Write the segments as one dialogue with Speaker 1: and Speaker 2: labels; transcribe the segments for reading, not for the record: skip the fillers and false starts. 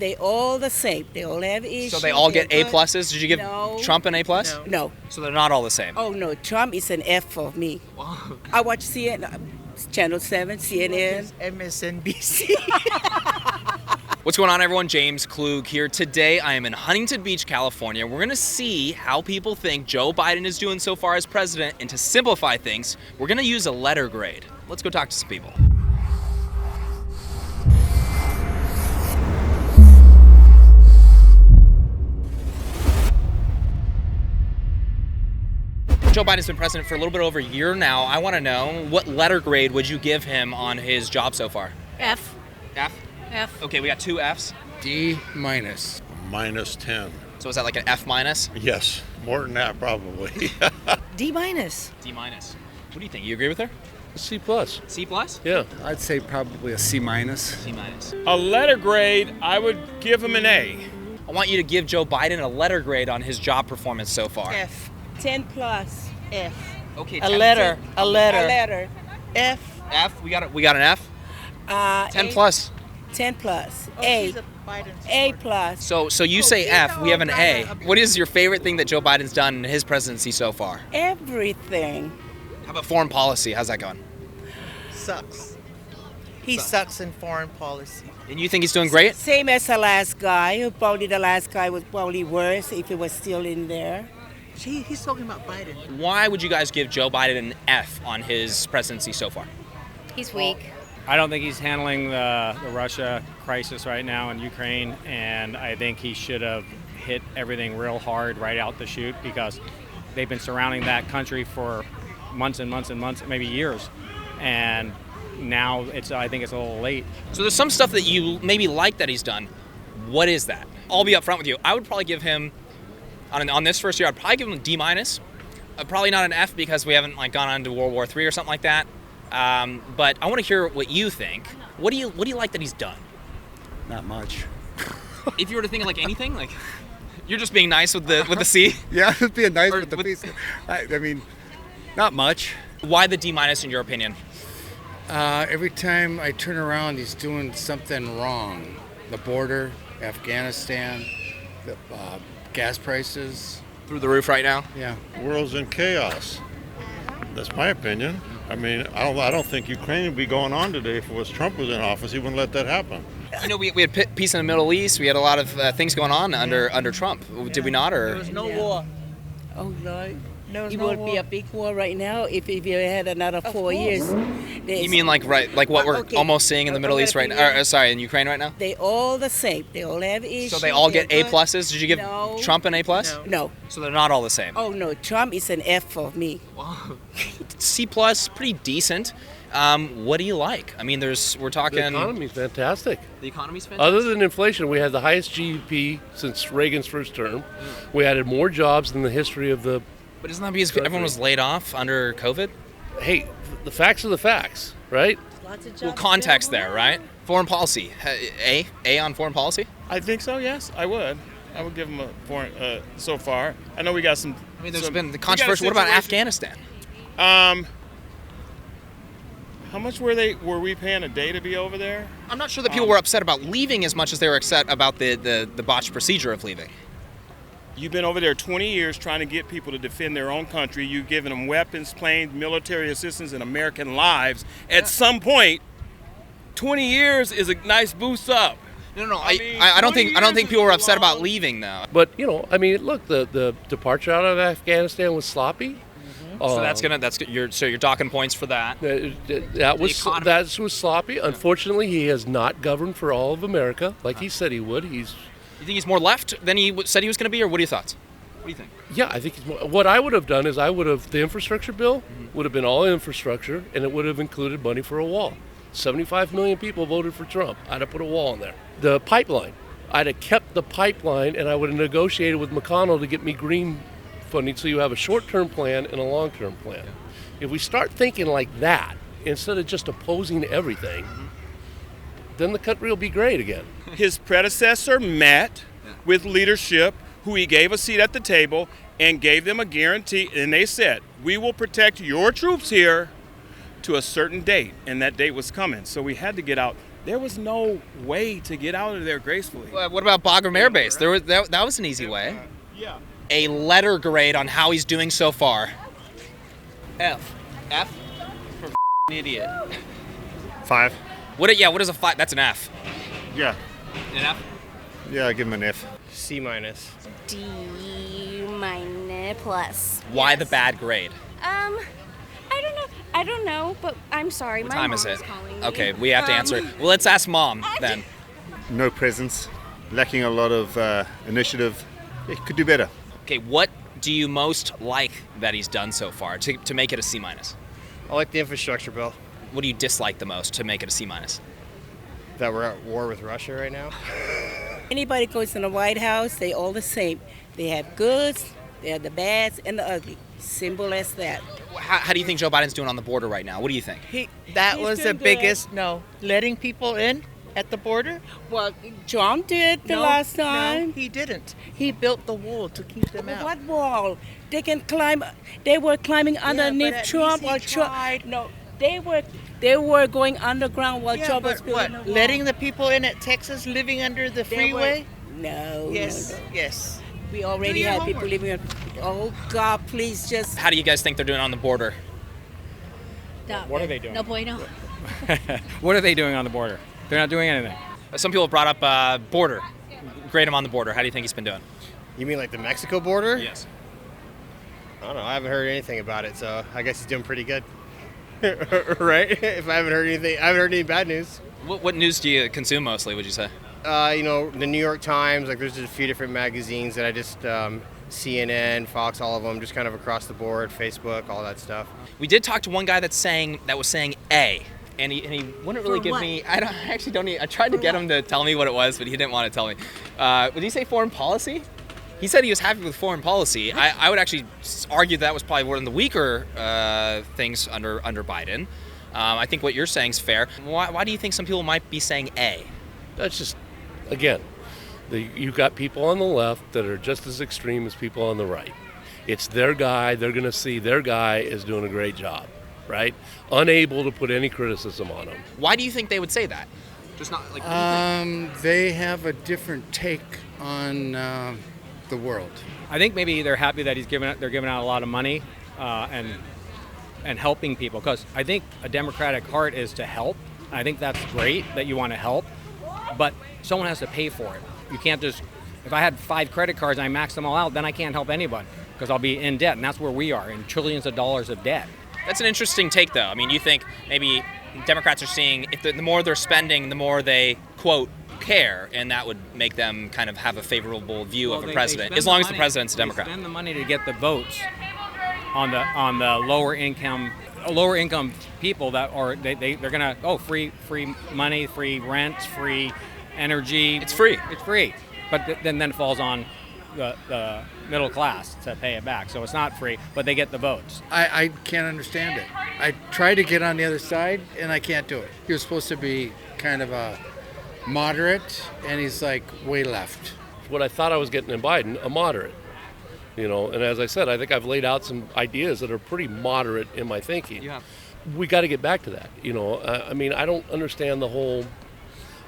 Speaker 1: They all the same. They all have issues.
Speaker 2: So they all get A
Speaker 1: good.
Speaker 2: pluses? Did you give
Speaker 1: No.
Speaker 2: Trump an A plus?
Speaker 1: No.
Speaker 2: So they're not all the same?
Speaker 1: Oh, no. Trump is an F for me. I watch CNN, Channel 7, CNN.
Speaker 3: MSNBC.
Speaker 2: What's going on, everyone? James Klug here. Today I am in Huntington Beach, California. We're going to see how people think Joe Biden is doing so far as president, and to simplify things, we're going to use a letter grade. Let's go talk to some people. Joe Biden's been president for a little bit over a year now. I want to know, what letter grade would you give him on his job so far?
Speaker 4: F.
Speaker 2: F?
Speaker 4: F.
Speaker 2: Okay, we got two Fs.
Speaker 5: D minus.
Speaker 6: Minus 10.
Speaker 2: So is that like an F minus?
Speaker 6: Yes, more than that probably.
Speaker 4: D minus.
Speaker 2: D minus. What do you think? You agree with her?
Speaker 5: C plus.
Speaker 2: C plus?
Speaker 5: Yeah.
Speaker 7: I'd say probably a C minus.
Speaker 2: C minus.
Speaker 8: A letter grade, I would give him an A.
Speaker 2: I want you to give Joe Biden a letter grade on his job performance so far.
Speaker 1: F. 10 plus. F.
Speaker 2: Okay,
Speaker 4: A letter.
Speaker 1: A letter. F.
Speaker 2: F. We got an F. 10 plus.
Speaker 1: 10 plus. A. A plus.
Speaker 2: So you say F. We have an A. What is your favorite thing that Joe Biden's done in his presidency so far?
Speaker 1: Everything.
Speaker 2: How about foreign policy? How's that going?
Speaker 3: Sucks. He sucks in foreign policy.
Speaker 2: And you think he's doing great?
Speaker 1: Same as the last guy. Probably the last guy was probably worse if he was still in there.
Speaker 3: He's talking about Biden.
Speaker 2: Why would you guys give Joe Biden an F on his presidency so far?
Speaker 4: He's weak.
Speaker 9: I don't think he's handling the Russia crisis right now in Ukraine, and I think he should have hit everything real hard right out the chute, because they've been surrounding that country for months and months and months, maybe years, and now I think it's a little late.
Speaker 2: So there's some stuff that you maybe like that he's done. What is that? I'll be upfront with you. I would probably give him, on this first year, I'd probably give him a D minus. Probably not an F because we haven't gone on to World War III or something like that. But I want to hear what you think. What do you like that he's done?
Speaker 7: Not much.
Speaker 2: If you were to think of anything, you're just being nice with the C.
Speaker 7: Yeah, just being nice
Speaker 2: Or
Speaker 7: with the
Speaker 2: with-
Speaker 7: piece. I mean, not much.
Speaker 2: Why the D minus in your opinion?
Speaker 5: Every time I turn around, he's doing something wrong. The border, Afghanistan, the gas prices.
Speaker 2: Through the roof right now.
Speaker 5: Yeah.
Speaker 6: World's in chaos. That's my opinion. I mean, I don't think Ukraine would be going on today if it was Trump was in office. He wouldn't let that happen.
Speaker 2: We had peace in the Middle East. We had a lot of things going on under Trump. Did we not?
Speaker 3: There
Speaker 2: Or
Speaker 3: was no war.
Speaker 1: Oh, Lord.
Speaker 3: There was
Speaker 1: It
Speaker 3: no
Speaker 1: would
Speaker 3: war.
Speaker 1: be a big war right now if you had another 4
Speaker 3: course.
Speaker 1: years.
Speaker 2: you mean what we're
Speaker 1: Okay.
Speaker 2: almost seeing in the Middle East right now? In Ukraine right now?
Speaker 1: They all the same. They all have issues.
Speaker 2: So they all get
Speaker 1: They're
Speaker 2: A
Speaker 1: good.
Speaker 2: pluses. Did you give
Speaker 1: No.
Speaker 2: Trump an A plus?
Speaker 1: No.
Speaker 2: So they're not all the same.
Speaker 1: Oh, no. Trump is an F for me.
Speaker 2: C plus, pretty decent. What do you like? I mean, we're talking.
Speaker 10: The economy's fantastic.
Speaker 2: The economy's fantastic.
Speaker 10: Other than inflation, we had the highest GDP since Reagan's first term. We added more jobs than the history of the...
Speaker 2: But isn't that because everyone was laid off under COVID?
Speaker 10: Hey, the facts are the facts, right?
Speaker 1: Lots of jobs.
Speaker 2: Well, context there, right? Foreign policy. A on foreign policy?
Speaker 8: I think so, yes, I would. I would give him a foreign, so far. I know we got some...
Speaker 2: I mean, there's
Speaker 8: some-
Speaker 2: been the
Speaker 8: we got a
Speaker 2: controversy. What about
Speaker 8: situation-
Speaker 2: Afghanistan?
Speaker 8: How much were we paying a day to be over there?
Speaker 2: I'm not sure that people were upset about leaving as much as they were upset about the botched procedure of leaving.
Speaker 8: You've been over there 20 years trying to get people to defend their own country. You've given them weapons, planes, military assistance, and American lives. At some point, 20 years is a nice boost up.
Speaker 2: No.
Speaker 8: I mean,
Speaker 2: I don't
Speaker 8: 20
Speaker 2: think
Speaker 8: years
Speaker 2: people were
Speaker 8: is
Speaker 2: upset about
Speaker 8: long.
Speaker 2: leaving though.
Speaker 10: But, look, the departure out of Afghanistan was sloppy.
Speaker 2: So you're docking points for that.
Speaker 10: That was sloppy. Unfortunately, he has not governed for all of America like he said he would.
Speaker 2: You think he's more left than he said he was going to be, or what are your thoughts? What do you think?
Speaker 10: Yeah, I think what I would have done is the infrastructure bill would have been all infrastructure, and it would have included money for a wall. 75 million people voted for Trump. I'd have put a wall in there. The pipeline, I'd have kept the pipeline, and I would have negotiated with McConnell to get me green funding, so you have a short-term plan and a long-term plan. If we start thinking like that, instead of just opposing everything, then the country will be great again.
Speaker 8: His predecessor met with leadership who he gave a seat at the table and gave them a guarantee, and they said, we will protect your troops here to a certain date, and that date was coming. So we had to get out There was no way to get out of there gracefully.
Speaker 2: What about Bagram Air Base? That was an easy way.
Speaker 8: Yeah.
Speaker 2: A letter grade on how he's doing so far.
Speaker 3: F.
Speaker 2: F?
Speaker 3: For idiot.
Speaker 6: 5.
Speaker 2: What is a 5? That's an F.
Speaker 6: Yeah.
Speaker 2: An F?
Speaker 6: Yeah, I give him an F.
Speaker 11: C minus.
Speaker 12: D minus plus.
Speaker 2: Why the bad grade?
Speaker 12: I don't know, but I'm sorry.
Speaker 2: What
Speaker 12: My
Speaker 2: time
Speaker 12: mom
Speaker 2: is it?
Speaker 12: calling me.
Speaker 2: Okay, we have to answer it. Well, let's ask Mom then.
Speaker 6: No presence. Lacking a lot of initiative. He could do better.
Speaker 2: Okay, what do you most like that he's done so far to make it a C minus?
Speaker 11: I like the infrastructure bill.
Speaker 2: What do you dislike the most to make it a C minus?
Speaker 11: That we're at war with Russia right now.
Speaker 1: Anybody goes in the White House, they all the same. They have goods, they have the bads, and the ugly. Simple as that.
Speaker 2: How do you think Joe Biden's doing on the border right now? What do you think?
Speaker 3: That
Speaker 1: He's
Speaker 3: was the
Speaker 1: doing good.
Speaker 3: biggest, letting people in at the border?
Speaker 1: Well, Trump did the last time.
Speaker 3: No, he didn't. He built the wall to keep them out.
Speaker 1: What wall? They can climb. They were climbing underneath
Speaker 3: at
Speaker 1: Trump
Speaker 3: least he
Speaker 1: or Trump.
Speaker 3: tried.
Speaker 1: No, they were going underground while Trump was building the wall.
Speaker 3: letting the people in at Texas living under the freeway?
Speaker 1: No.
Speaker 3: Yes,
Speaker 1: no, no.
Speaker 3: yes.
Speaker 1: We already
Speaker 3: your
Speaker 1: had people
Speaker 3: homework.
Speaker 1: living. Oh God, please just.
Speaker 2: How do you guys think they're doing on the border?
Speaker 9: What are they doing?
Speaker 12: No bueno.
Speaker 9: What are they doing on the border? They're not doing anything.
Speaker 2: Some people have brought up border. Grade him on the border. How do you think he's been doing?
Speaker 11: You mean like the Mexico border?
Speaker 2: Yes.
Speaker 11: I don't know. I haven't heard anything about it, so I guess he's doing pretty good. Right? If I haven't heard anything, I haven't heard any bad news.
Speaker 2: What news do you consume mostly, would you say?
Speaker 11: The New York Times, like there's a few different magazines that I just, CNN, Fox, all of them, just kind of across the board, Facebook, all that stuff.
Speaker 2: We did talk to one guy that was saying A, and he wouldn't really give me. I actually don't. I tried to get him to tell me what it was, but he didn't want to tell me. Would he say foreign policy? He said he was happy with foreign policy. I would actually argue that was probably one of the weaker things under Biden. I think what you're saying is fair. Why do you think some people might be saying A?
Speaker 10: That's just, again, you've got people on the left that are just as extreme as people on the right. It's their guy. They're going to see their guy is doing a great job, right? Unable to put any criticism on him.
Speaker 2: Why do you think they would say that? Just not like.
Speaker 5: They have a different take on the world.
Speaker 9: I think maybe they're happy that they're giving out a lot of money and helping people, because I think a democratic heart is to help. I think that's great that you want to help, but someone has to pay for it. You can't just, if I had 5 credit cards and I max them all out, then I can't help anyone because I'll be in debt, and that's where we are, in trillions of dollars of debt.
Speaker 2: That's an interesting take, though. I mean, you think maybe Democrats are seeing if the more they're spending, the more they, quote, care, and that would make them kind of have a favorable view of a president, as long as the president's a Democrat.
Speaker 9: They spend the money to get the votes on the lower income people that are they're gonna free money, free rent, free energy.
Speaker 2: It's free.
Speaker 9: It's free, but then it falls on the middle class to pay it back. So it's not free, but they get the votes.
Speaker 5: I can't understand it. I try to get on the other side, and I can't do it. He was supposed to be kind of a moderate, and he's like way left.
Speaker 10: What I thought I was getting in Biden, a moderate. And as I said, I think I've laid out some ideas that are pretty moderate in my thinking.
Speaker 2: Yeah.
Speaker 10: We got to get back to that. I mean, I don't understand the whole,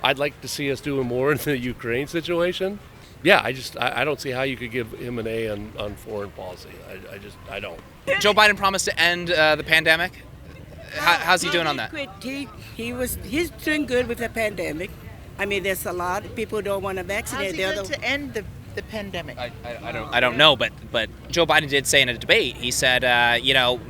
Speaker 10: I'd like to see us doing more in the Ukraine situation. Yeah, I don't see how you could give him an A on foreign policy. I don't.
Speaker 2: Joe Biden promised to end the pandemic. How's he doing on that?
Speaker 1: He's doing good with the pandemic. I mean, there's a lot of people who don't want to vaccinate.
Speaker 3: How's he going to end the pandemic?
Speaker 2: I don't know, but Joe Biden did say in a debate, he said,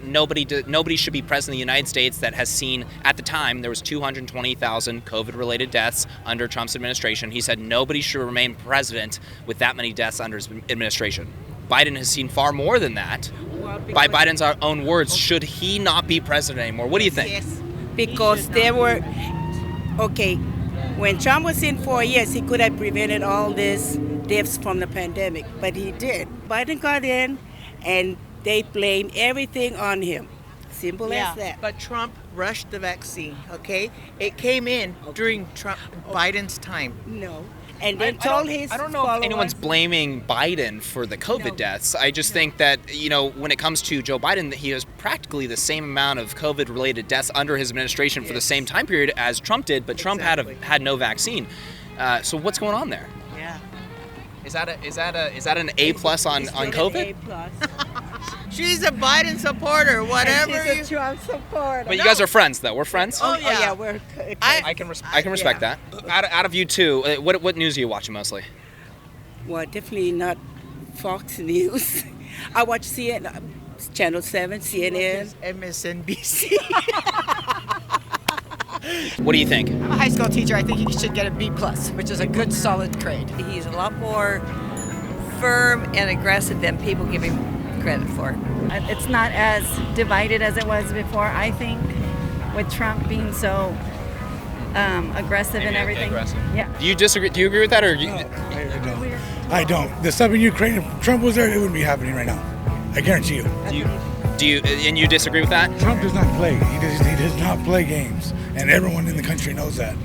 Speaker 2: nobody should be president of the United States that has seen, at the time, there was 220,000 COVID-related deaths under Trump's administration. He said nobody should remain president with that many deaths under his administration. Biden has seen far more than that. By Biden's own words, should he not be president anymore? What do you think?
Speaker 1: Yes, because there were, when Trump was in 4 years, he could have prevented all these deaths from the pandemic, but he did. Biden got in, and they blamed everything on him. Simple as that.
Speaker 3: But Trump rushed the vaccine, okay? It came in during Biden's time.
Speaker 1: No. and then told his
Speaker 2: I don't know if anyone's blaming Biden for the COVID deaths. I just think that, when it comes to Joe Biden, that he has practically the same amount of COVID-related deaths under his administration for the same time period as Trump did, but Trump had no vaccine. So what's going on there?
Speaker 3: Yeah.
Speaker 2: Is that an A+ on COVID?
Speaker 3: She's a Biden supporter, whatever.
Speaker 1: And she's a Trump supporter.
Speaker 2: But you guys are friends, though. We're friends.
Speaker 3: Oh, yeah.
Speaker 1: We're.
Speaker 2: I can respect that. Out of you two, what news are you watching mostly?
Speaker 1: Well, definitely not Fox News. I watch CNN, Channel 7, CNN.
Speaker 3: MSNBC.
Speaker 2: What do you think?
Speaker 4: I'm a high school teacher. I think he should get a B+, which is a good, solid grade. He's a lot more firm and aggressive than people give him credit for.
Speaker 13: It's not as divided as it was before, I think, with Trump being so aggressive and everything. Yeah.
Speaker 2: Do you disagree? Do you agree with that, or?
Speaker 14: I don't. The stuff in Ukraine, if Trump was there, it wouldn't be happening right now. I guarantee you.
Speaker 2: Do you? And you disagree with that?
Speaker 14: Trump does not play. He does not play games, and everyone in the country knows that.